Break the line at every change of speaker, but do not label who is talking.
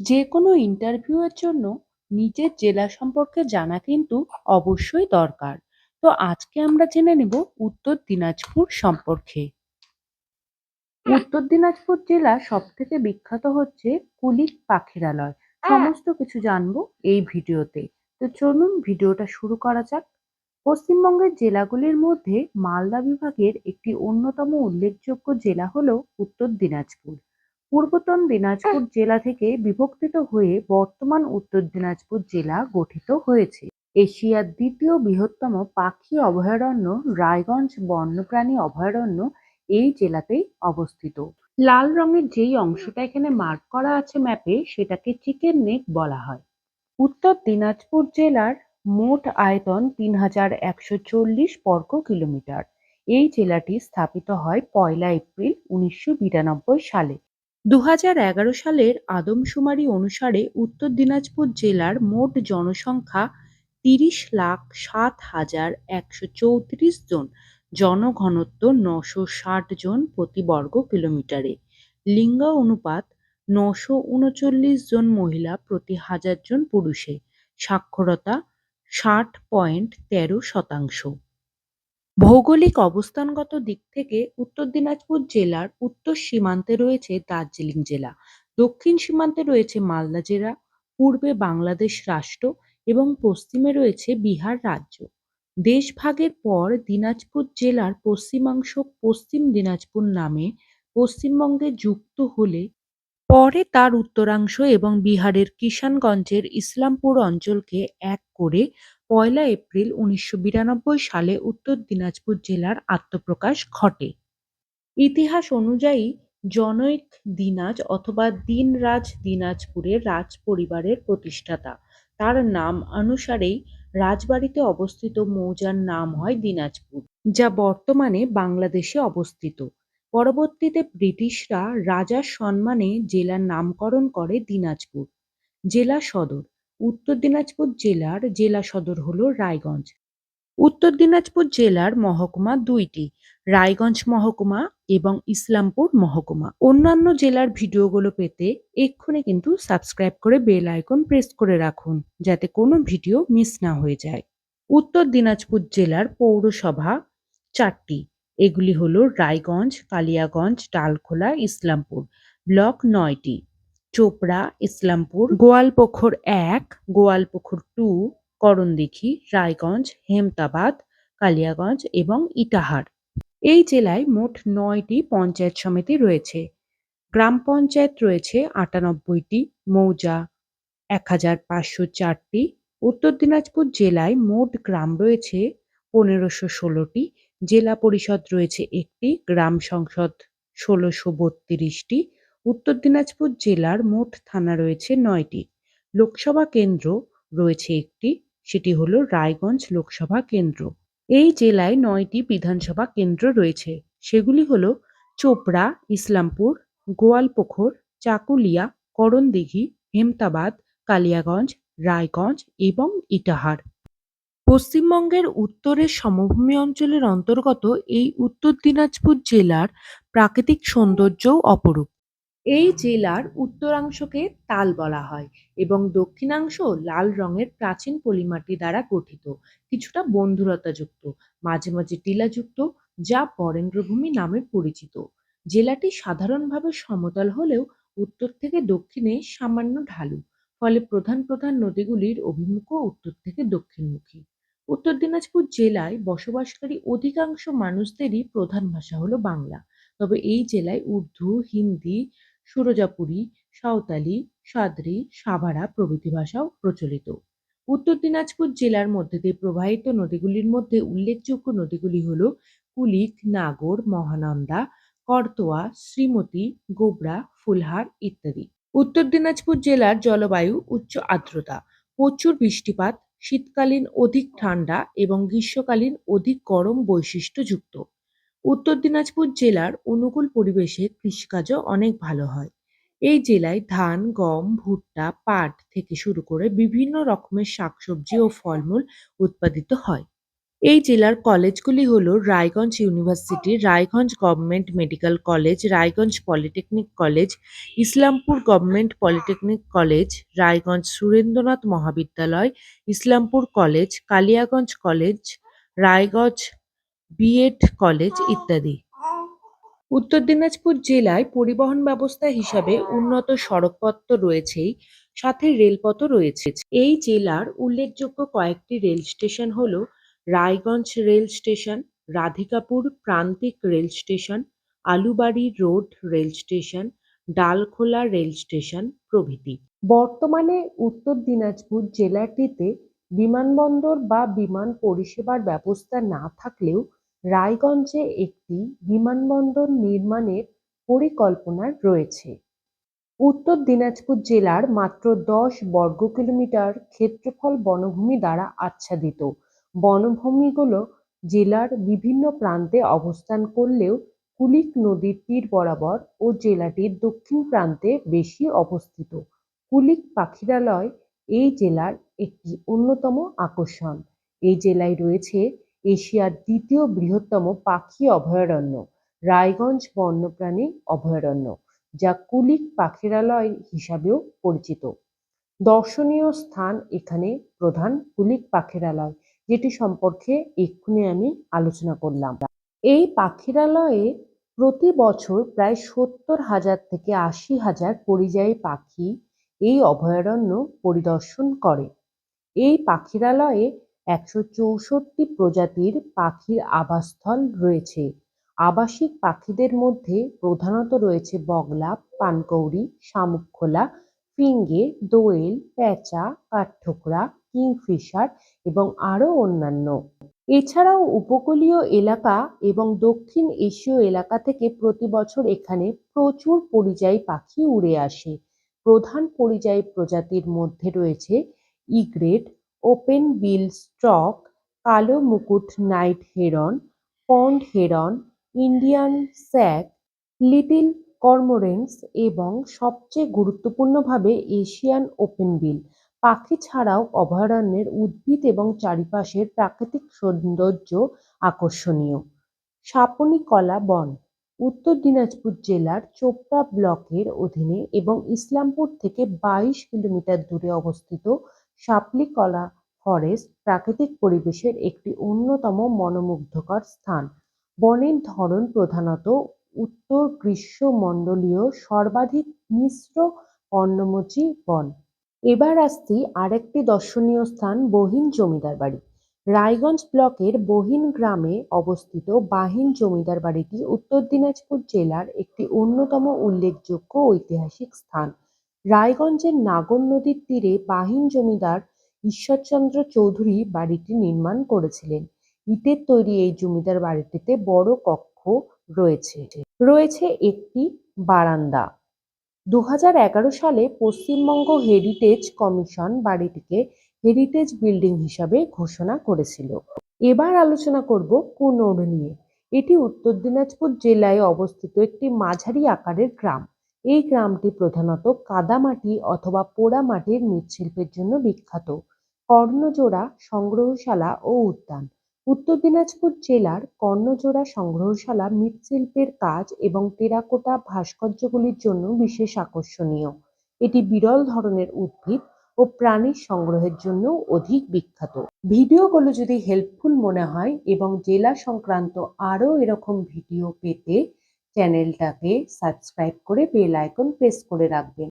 যেকোনো ইন্টারভিউ এর জন্য নিজের জেলা সম্পর্কে জানা কিন্তু অবশ্যই দরকার। তো আজকে আমরা জেনে নেব উত্তর দিনাজপুর সম্পর্কে। উত্তর দিনাজপুর জেলা সবথেকে বিখ্যাত হচ্ছে কুলিক পাখিরালয়। সমস্ত কিছু জানবো এই ভিডিওতে। তো চলুন ভিডিওটা শুরু করা যাক। পশ্চিমবঙ্গের জেলাগুলির মধ্যে মালদা বিভাগের একটি অন্যতম উল্লেখযোগ্য জেলা হলো উত্তর দিনাজপুর। পূর্বতন দিনাজপুর জেলা থেকে বিভক্তিত হয়ে বর্তমান উত্তর দিনাজপুর জেলা গঠিত হয়েছে। এশিয়ার দ্বিতীয় বৃহত্তম পাখি অভয়ারণ্য রায়গঞ্জ বন্যপ্রাণী অভয়ারণ্য এই জেলাতেই অবস্থিত। লাল রঙের যেই অংশটা এখানে মার্ক করা আছে ম্যাপে সেটাকে চিকেন নেক বলা হয়। উত্তর দিনাজপুর জেলার মোট আয়তন ৩,১৪০ বর্গ কিলোমিটার। এই জেলাটি স্থাপিত হয় ১লা এপ্রিল ১৯৯২ সালে। ২০১১ সালের আদমশুমারি অনুসারে উত্তর দিনাজপুর জেলার মোট জনসংখ্যা ৩০,০৭,১৩৪ জন। জনঘনত্ব ৯৬০ জন প্রতি বর্গ কিলোমিটারে। লিঙ্গ অনুপাত ৯৩৯ জন মহিলা প্রতি ১,০০০ জন পুরুষে। সাক্ষরতা ৬০.১৩%। ভৌগোলিক অবস্থানগত দিক থেকে উত্তর দিনাজপুর জেলার উত্তর সীমান্তে রয়েছে দার্জিলিং জেলা, দক্ষিণ সীমান্তে রয়েছে মালদা জেলা, পূর্বে বাংলাদেশ রাষ্ট্র এবং পশ্চিমে রয়েছে বিহার রাজ্য। দেশভাগের পর দিনাজপুর জেলার পশ্চিমাংশ পশ্চিম দিনাজপুর নামে পশ্চিমবঙ্গে যুক্ত হলে পরে তার উত্তরাংশ এবং বিহারের কিষানগঞ্জের ইসলামপুর অঞ্চলকে এক করে ১লা এপ্রিল ১৯৯২ সালে উত্তর দিনাজপুর জেলার আত্মপ্রকাশ ঘটে। ইতিহাস অনুযায়ী জনৈক দিনাজ অথবা দিনরাজ দিনাজপুরের রাজ পরিবারের প্রতিষ্ঠাতা। তার নাম অনুসারেই রাজবাড়িতে অবস্থিত মৌজার নাম হয় দিনাজপুর, যা বর্তমানে বাংলাদেশে অবস্থিত। পরবর্তীতে ব্রিটিশরা রাজার সম্মানে জেলার নামকরণ করে দিনাজপুর। জেলা সদর উত্তর দিনাজপুর জেলার জেলা সদর হলো রায়গঞ্জ। উত্তর দিনাজপুর জেলার মহকুমা দুইটি, রায়গঞ্জ মহকুমা এবং ইসলামপুর মহকুমা। অন্যান্য জেলার ভিডিওগুলো পেতে এক্ষুনি কিন্তু সাবস্ক্রাইব করে বেল আইকন প্রেস করে রাখুন, যাতে কোনো ভিডিও মিস না হয়ে যায়। উত্তর দিনাজপুর জেলার পৌরসভা ৪টি। এগুলি হলো রায়গঞ্জ, কালিয়াগঞ্জ, ডালখোলা, ইসলামপুর। ব্লক ৯টি: চোপড়া, ইসলামপুর, গোয়ালপুখুর ১, গোয়ালপুখুর ২, করণদিঘি, রায়গঞ্জ, হেমতাবাদ, কালিয়াগঞ্জ এবং ইটাহার। এই জেলায় মোট ৯টি পঞ্চায়েত সমিতি রয়েছে। গ্রাম পঞ্চায়েত রয়েছে ৯৮টি, মৌজা ১,৫০৪টি। উত্তর দিনাজপুর জেলায় মোট গ্রাম রয়েছে ১৫১৬টি, জেলা পরিষদ রয়েছে ১টি, গ্রাম সংসদ ১৬৩২টি। উত্তর দিনাজপুর জেলার মোট থানা রয়েছে ৯টি। লোকসভা কেন্দ্র রয়েছে একটি, সেটি হলো রায়গঞ্জ লোকসভা কেন্দ্র। এই জেলায় ৯টি বিধানসভা কেন্দ্র রয়েছে, সেগুলি হলো চোপড়া, ইসলামপুর, গোয়ালপুখুর, চাকুলিয়া, করণদিঘি, হেমতাবাদ, কালিয়াগঞ্জ, রায়গঞ্জ এবং ইটাহার। পশ্চিমবঙ্গের উত্তরের সমভূমি অঞ্চলের অন্তর্গত এই উত্তর দিনাজপুর জেলার প্রাকৃতিক সৌন্দর্যও অপরূপ। এই জেলার উত্তরাংশকে তাল বলা হয় এবং দক্ষিণাংশ লাল রঙের প্রাচীন পলিমাটি দ্বারা গঠিত, কিছুটা বন্ধুরতাযুক্ত, মাঝে মাঝে টিলাযুক্ত, যা বরেন্দ্রভূমি নামে পরিচিত। জেলাটি সাধারণভাবে সমতল হলেও উত্তর থেকে দক্ষিণে সামান্য ঢালু, ফলে প্রধান প্রধান নদীগুলির অভিমুখও উত্তর থেকে দক্ষিণমুখী। উত্তর দিনাজপুর জেলায় বসবাসকারী অধিকাংশ মানুষদেরই প্রধান ভাষা হলো বাংলা, তবে এই জেলায় উর্দু, হিন্দি, সুরজাপুরি, সাঁওতালি, সাদ্রি, সাভারা প্রভৃতি ভাষাও প্রচলিত। উত্তর দিনাজপুর জেলার মধ্যে দিয়ে প্রবাহিত নদীগুলির মধ্যে উল্লেখযোগ্য নদীগুলি হল কুলিক, নাগর, মহানন্দা, করতোয়া, শ্রীমতী, গোবরা, ফুলহার ইত্যাদি। উত্তর দিনাজপুর জেলার জলবায়ু উচ্চ আর্দ্রতা, প্রচুর বৃষ্টিপাত, শীতকালীন অধিক ঠান্ডা এবং গ্রীষ্মকালীন অধিক গরম বৈশিষ্ট্যযুক্ত। উত্তর দিনাজপুর জেলার অনুকূল পরিবেশে কৃষিকাজও অনেক ভালো হয়। এই জেলায় ধান, গম, ভুট্টা, পাট থেকে শুরু করে বিভিন্ন রকমের শাকসবজি ও ফলমূল উৎপাদিত হয়। এই জেলার কলেজগুলি হলো Raiganj university, Raiganj government medical college, Raiganj polytechnic college, Islampur government polytechnic college, Raiganj Surendranath Mahavidyalaya, Islampur college, Kaliaganj college, Raiganj BEd college ইত্যাদি। উত্তর দিনাজপুর জেলায় পরিবহন ব্যবস্থা হিসাবে উন্নত সড়কপথ তো রয়েছেই, সাথে রেলপথও রয়েছে। এই জেলার উল্লেখযোগ্য কয়েকটি রেল স্টেশন হলো রায়গঞ্জ রেল স্টেশন, রাধিকাপুর প্রান্তিক rail station, Alubari road rail station, Dalkhola rail station প্রভৃতি। বর্তমানে উত্তর দিনাজপুর জেলাটিতে বিমানবন্দর বা বিমান পরিষেবার ব্যবস্থা না থাকলেও রায়গঞ্জে একটি বিমানবন্দর নির্মাণের পরিকল্পনা রয়েছে। উত্তর দিনাজপুর জেলার মাত্র 10 বর্গ কিলোমিটার ক্ষেত্রফল বনভূমি দ্বারা আচ্ছাদিত। বনভূমিগুলো জেলার বিভিন্ন প্রান্তে অবস্থান করলেও কুলিক নদীর তীর বরাবর ও জেলাটির দক্ষিণ প্রান্তে বেশি অবস্থিত। কুলিক পাখিরালয় এই জেলার একটি অন্যতম আকর্ষণ। এই জেলায় রয়েছে এশিয়ার দ্বিতীয় বৃহত্তম পাখি অভয়ারণ্য রায়গঞ্জ বন্যপ্রাণী অভয়ারণ্য, যা কুলিক পাখিরালয় হিসাবেও পরিচিত। দর্শনীয় স্থান এখানে প্রধান কুলিক পাখিরালয়, যেটি সম্পর্কে এক্ষুনি আমি আলোচনা করলাম। এই পাখিরালয়ে প্রতি বছর প্রায় 70,000 থেকে 80,000 পরিযায়ী পাখি এই অভয়ারণ্য পরিদর্শন করে। এই পাখিরালয়ে 164 প্রজাতির পাখির আবাসস্থল রয়েছে। আবাসিক পাখিদের মধ্যে প্রধানত রয়েছে বগলা, পানকৌড়ি, শামুকখোলা, ফিঙে, দোয়েল, পেঁচা, কাঠঠোকরা, কিংফিশার এবং আরও অন্যান্য। এছাড়াও উপকূলীয় এলাকা এবং দক্ষিণ এশীয় এলাকা থেকে প্রতি বছর এখানে প্রচুর পরিযায়ী পাখি উড়ে আসে। প্রধান পরিযায়ী প্রজাতির মধ্যে রয়েছে ইগ্রেট, ওপেন বিল স্ট্রক, কালো মুকুট নাইট হেরন, পন্ড হেরন, ইন্ডিয়ান স্যাক, লিটল কর্মোরেন্টস এবং সবচেয়ে গুরুত্বপূর্ণভাবে এশিয়ান ওপেন বিল পাখি ছাড়াও অভয়ারণ্যের উদ্ভিদ এবং চারিপাশের প্রাকৃতিক সৌন্দর্য আকর্ষণীয়। সাপনি-কলা বন উত্তর দিনাজপুর জেলার চোপড়া ব্লকের অধীনে এবং ইসলামপুর থেকে 22 কিলোমিটার দূরে অবস্থিত সাপলি-কলা ফরেস্ট প্রাকৃতিক পরিবেশের একটি অন্যতম মনোমুগ্ধকর স্থান। বনের ধরন প্রধানত উত্তর গ্রীষ্মমণ্ডলীয়, সর্বাধিক মিশ্র পর্ণমোচী বন। এবার আসছি আরেকটি দর্শনীয় স্থান, বহিন জমিদার বাড়ি। রায়গঞ্জ ব্লকের বহিন গ্রামে অবস্থিত বাহিন জমিদার বাড়িটি উত্তর দিনাজপুর জেলার একটি অন্যতম উল্লেখযোগ্য ঐতিহাসিক স্থান। রায়গঞ্জের নাগর নদীর তীরে বাহিন জমিদার ঈশ্বরচন্দ্র চৌধুরী বাড়িটি নির্মাণ করেছিলেন। ইটের তৈরি এই জমিদার বাড়িটিতে বড় কক্ষ রয়েছে। রয়েছে একটি বারান্দা। 2011 সালে পশ্চিমবঙ্গ হেরিটেজ কমিশন বাড়িটিকে হেরিটেজ বিল্ডিং হিসাবে ঘোষণা করেছিল। এবার আলোচনা করব কুনোর নিয়ে। এটি উত্তর দিনাজপুর জেলায় অবস্থিত একটি মাঝারি আকারের গ্রাম। এই গ্রামটি প্রধানত কাদামাটি অথবা পোড়া মাটির মৃৎশিল্পের জন্য বিখ্যাত। কর্ণজোড়া সংগ্রহশালা ও উদ্যান উত্তর দিনাজপুর জেলার কর্ণজোড়া সংগ্রহশালা মৃৎশিল্পের কাজ এবং টেরাকোটা ভাস্কর্যগুলির জন্য বিশেষ আকর্ষণীয়। এটি বিরল ধরনের উদ্ভিদ ও প্রাণীর সংগ্রহের জন্য অধিক বিখ্যাত। ভিডিওগুলো যদি হেল্পফুল মনে হয় এবং জেলা সংক্রান্ত আরও এরকম ভিডিও পেতে চ্যানেলটাকে সাবস্ক্রাইব করে বেল আইকন প্রেস করে রাখবেন।